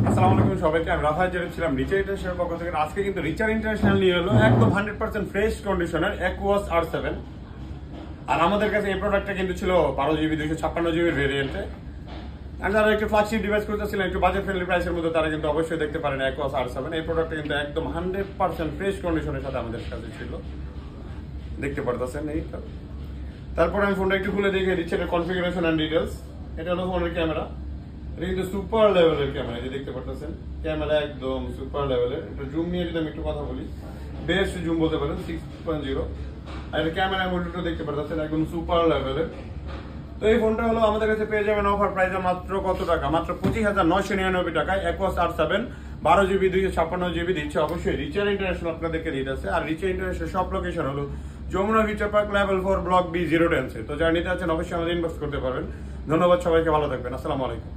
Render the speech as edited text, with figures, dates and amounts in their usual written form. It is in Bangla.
আসসালামু আলাইকুম সবাইকে। আমি রাফায়েল জেরিন ছিলাম রিচার ইন্টারন্যাশনাল পক্ষ থেকে। আজকে কিন্তু রিচার ইন্টারন্যাশনাল নিয়ে হলো একদম 100% ফ্রেশ কন্ডিশনের অ্যাকুয়াস R7। আর আমাদের কাছে এই প্রোডাক্টটা কিন্তু ছিল 12GB 256GB ভেরিয়েন্টে। আর যারা একটু ফ্ল্যাগশিপ ডিভাইস করতেছিলেন, একটু বাজেট ফ্রেন্ডলি প্রাইসের মধ্যে, তারা কিন্তু অবশ্যই দেখতে পারেন অ্যাকুয়াস R7। এই প্রোডাক্টটা কিন্তু একদম 100% ফ্রেশ কন্ডিশনের সাথে আমাদের কাছে ছিল, দেখতে পারতেছেন। এই তারপর আমি ফোনটা একটু খুলে দেখে রিচারের কনফিগারেশন অ্যান্ড ডিটেলস। এটা হলো ফোনের ক্যামেরা। এটা কিন্তু সুপার লেভেলের ক্যামেরা, যে দেখতে পারতেছেন ক্যামেরা একদম সুপার লেভেলের। এটা জুম নিয়ে যদি আমি একটু কথা বলি, বেস্ট জুম বলতে পারেন 6.0। আর এটা ক্যামেরা মোডটা দেখতে পারতেছেন একদম সুপার লেভেলের। তো এই ফোনটা হলো আমাদের কাছে পেয়ে যাবেন অফার প্রাইসে মাত্র কত টাকা, মাত্র 25,999 টাকায় অ্যাকুয়াস R7 12GB 256GB দিচ্ছে। অবশ্যই রিচার ইন্টারন্যাশনাল আপনাদেরকে দিতেছে। আর রিচার ইন্টারন্যাশনাল সব লোকেশন হলো Yamuna future park level 4 block B 010। তো যারা নিতে আছেন অবশ্যই আমাদের ইনবক্স করতে পারবেন। ধন্যবাদ সবাইকে, ভালো থাকবেন। আসসালামু আলাইকুম।